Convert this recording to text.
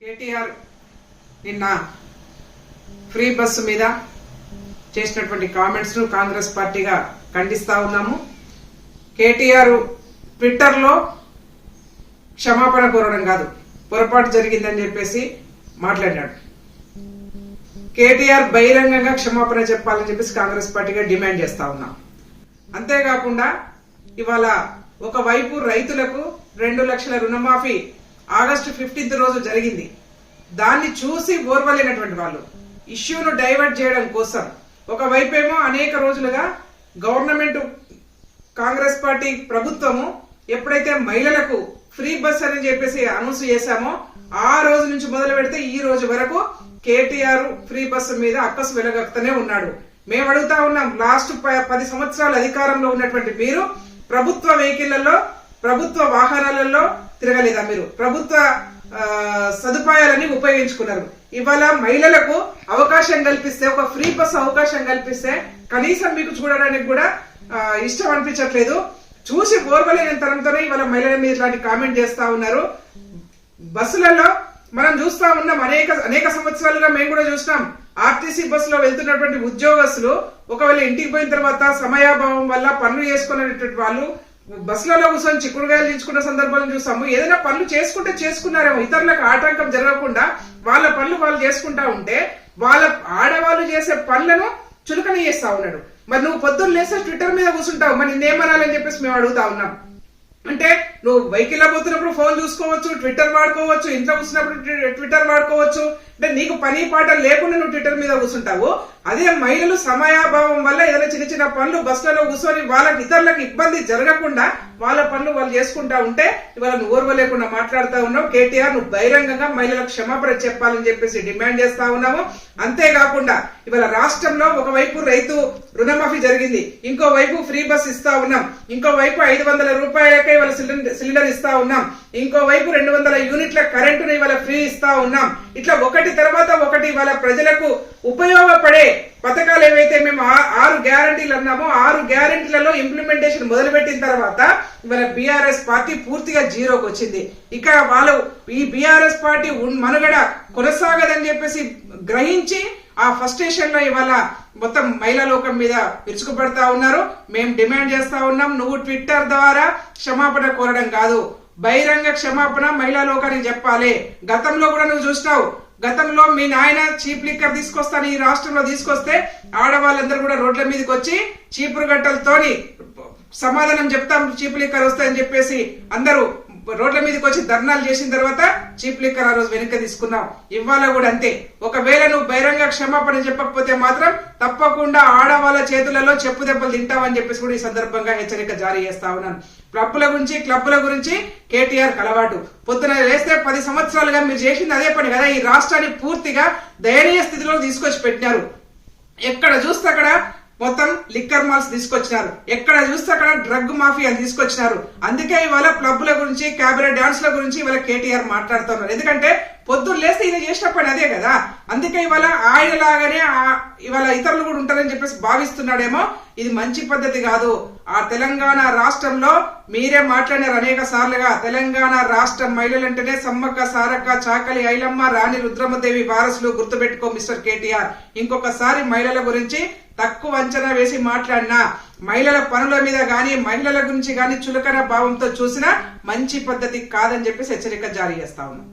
కేటీఆర్ నిన్న free bus మీద చేసినటువంటి కామెంట్స్ ను కాంగ్రెస్ పార్టీగా ఖండిస్తా ఉన్నాము. కేటీఆర్ ట్విట్టర్ లో క్షమాపణ కోరడం కాదు, పొరపాటు జరిగిందని చెప్పేసి మాట్లాడినాడు. కేటీఆర్ బహిరంగంగా క్షమాపణ చెప్పాలని చెప్పేసి కాంగ్రెస్ పార్టీగా డిమాండ్ చేస్తా ఉన్నాం. అంతేకాకుండా ఇవాళ ఒకవైపు రైతులకు 2 లక్షల రుణమాఫీ ఆగస్టు 15th రోజు జరిగింది. దాన్ని చూసి ఓర్వలేనటువంటి వాళ్ళు ఇష్యూను డైవర్ట్ చేయడం కోసం ఒకవైపేమో అనేక రోజులుగా గవర్నమెంట్ కాంగ్రెస్ పార్టీ ప్రభుత్వము ఎప్పుడైతే మహిళలకు ఫ్రీ బస్ అని చెప్పేసి అనౌన్స్ చేశామో ఆ రోజు నుంచి మొదలు పెడితే ఈ రోజు వరకు కేటీఆర్ ఫ్రీ బస్సు మీద అక్కసు వెలగక్కుతూనే ఉన్నాడు. మేము అడుగుతా ఉన్నాం, లాస్ట్ 10 సంవత్సరాలు అధికారంలో ఉన్నటువంటి మీరు ప్రభుత్వ వెహికళ్లలో ప్రభుత్వ వాహనాలలో తిరగలేదా? మీరు ప్రభుత్వ సదుపాయాలని ఉపయోగించుకున్నారు. ఇవాళ మహిళలకు అవకాశం కల్పిస్తే, ఒక ఫ్రీ బస్ అవకాశం కల్పిస్తే కనీసం మీకు చూడడానికి కూడా ఇష్టం అనిపించట్లేదు. చూసి ఓర్వలేని తరంతోనే ఇవాళ మహిళల మీద ఇట్లాంటి కామెంట్ చేస్తా ఉన్నారు. బస్సులలో మనం చూస్తా ఉన్నాం, అనేక సంవత్సరాలుగా మేము కూడా చూసినాం. ఆర్టీసీ బస్సులో వెళ్తున్నటువంటి ఉద్యోగస్తులు ఒకవేళ ఇంటికి పోయిన తర్వాత సమయాభావం వల్ల పనులు చేసుకునేటువంటి వాళ్ళు బస్సులలో కూర్చొని చిక్కుడుగాయలు దించుకున్న సందర్భాలను చూసాము. ఏదైనా పనులు చేసుకున్నారేమో, ఇతరులకు ఆటంకం జరగకుండా వాళ్ళ పనులు వాళ్ళు చేసుకుంటా ఉంటే వాళ్ళ ఆడవాళ్ళు చేసే పనులను చులకన చేస్తా ఉన్నాడు. మరి నువ్వు పొద్దున్న లేసే ట్విట్టర్ మీద కూర్చుంటావు, మరి నిన్నేమనాలని చెప్పేసి మేము అడుగుతా ఉన్నాం. అంటే నువ్వు వెహికల్లో పోతున్నప్పుడు ఫోన్ చూసుకోవచ్చు, ట్విట్టర్ వాడుకోవచ్చు, ఇంట్లో కూర్చున్నప్పుడు ట్విట్టర్ వాడుకోవచ్చు. అంటే నీకు పని పాట లేకుండా నువ్వు ట్విట్టర్ మీద కూర్చుంటావు. అదే మహిళలు సమయాభావం వల్ల ఏదైనా చిన్న చిన్న పనులు బస్సులలో కూర్చొని వాళ్ళకి ఇతరులకు ఇబ్బంది జరగకుండా వాళ్ళ పనులు వాళ్ళు చేసుకుంటా ఉంటే ఇవాళ నువ్వు ఓర్వలేకుండా మాట్లాడుతూ ఉన్నావు. కేటీఆర్ నువ్వు బహిరంగంగా మహిళలకు క్షమాపణ చెప్పాలని చెప్పేసి డిమాండ్ చేస్తా ఉన్నాము. అంతేకాకుండా ఇవాళ రాష్ట్రంలో ఒకవైపు రైతు రుణమాఫీ జరిగింది, ఇంకోవైపు ఫ్రీ బస్ ఇస్తా ఉన్నాం, ఇంకోవైపు 500 రూపాయలకే ఇవాళ సిలిండర్ ఇస్తా ఉన్నాం, ఇంకోవైపు 200 యూనిట్ల కరెంటును ఇవాళ ఫ్రీ ఇస్తా ఉన్నాం. ఇట్లా ఒకటి తర్వాత ఒకటి ఇవాళ ప్రజలకు ఉపయోగపడే పథకాలు ఏవైతే మేము 6 గ్యారంటీలు అన్నామో 6 గ్యారంటీలలో ఇంప్లిమెంటేషన్ మొదలుపెట్టిన తర్వాత ఇవాళ బీఆర్ఎస్ పార్టీ పూర్తిగా జీరోకి వచ్చింది. ఇక వాళ్ళు ఈ బీఆర్ఎస్ పార్టీ మనుగడ కొనసాగదని చెప్పేసి గ్రహించి ఆ ఫ్రస్ట్రేషన్ లో ఇవాళ మొత్తం మహిళా లోకం మీద విరుచుకుపడతా ఉన్నారు. మేము డిమాండ్ చేస్తా ఉన్నాం, నువ్వు ట్విట్టర్ ద్వారా క్షమాపణ కోరడం కాదు, బహిరంగ క్షమాపణ మహిళా లోకానికి చెప్పాలి. గతంలో కూడా నువ్వు చూసినావు, గతంలో మీ నాయన చీప్ లిక్కర్ తీసుకొస్తాను ఈ రాష్ట్రంలో తీసుకొస్తే ఆడవాళ్ళందరూ కూడా రోడ్ల మీదకి వచ్చి చీపురు గట్టలతోని సమాధానం చెప్తాం చీప్ లిక్కర్ వస్తాయని చెప్పేసి అందరూ రోడ్ల మీదకి వచ్చి ధర్నాలు చేసిన తర్వాత చీప్ లిక్కర్ ఆ రోజు వెనక్కి తీసుకున్నాం. ఇవాళ కూడా అంతే. ఒకవేళ నువ్వు బహిరంగ క్షమాపణ చెప్పకపోతే మాత్రం తప్పకుండా ఆడవాళ్ళ చేతులలో చెప్పు దెబ్బలు తింటావని చెప్పేసి కూడా ఈ సందర్భంగా హెచ్చరిక జారీ చేస్తా ఉన్నాను. క్లబ్బుల గురించి కేటీఆర్ అలవాటు. పొద్దున వేస్తే 10 సంవత్సరాలుగా మీరు చేసింది అదే పని కదా. ఈ రాష్ట్రాన్ని పూర్తిగా దయనీయ స్థితిలో తీసుకొచ్చి పెట్టినారు. ఎక్కడ చూస్తే అక్కడ మొత్తం లిక్కర్ మాల్స్ తీసుకొచ్చినారు, ఎక్కడ చూస్తే అక్కడ డ్రగ్ మాఫియాలు తీసుకొచ్చినారు. అందుకే ఇవాళ క్లబ్బుల గురించి క్యాబరే డాన్స్ల గురించి ఇవాళ కేటీఆర్ మాట్లాడుతున్నారు. ఎందుకంటే పొద్దున్న లేస్తే ఈయన చేసిన పని అదే కదా. అందుకే ఇవాళ ఆయన లాగానే ఇవాళ ఇతరులు కూడా ఉంటారని చెప్పేసి భావిస్తున్నాడేమో. ఇది మంచి పద్ధతి కాదు. ఆ తెలంగాణ రాష్ట్రంలో మీరే మాట్లాడారు అనేక సార్లుగా, తెలంగాణ రాష్ట్రం మహిళలంటేనే సమ్మక్క సారక్క చాకలి ఐలమ్మ రాణి రుద్రమదేవి వారసులు. గుర్తుపెట్టుకో మిస్టర్ కేటీఆర్, ఇంకొకసారి మహిళల గురించి తక్కువ అంచనా వేసి మాట్లాడినా, మహిళల పనుల మీద గాని మహిళల గురించి గాని చులకన భావంతో చూసినా మంచి పద్ధతి కాదని చెప్పేసి హెచ్చరిక జారీ చేస్తా ఉన్నాం.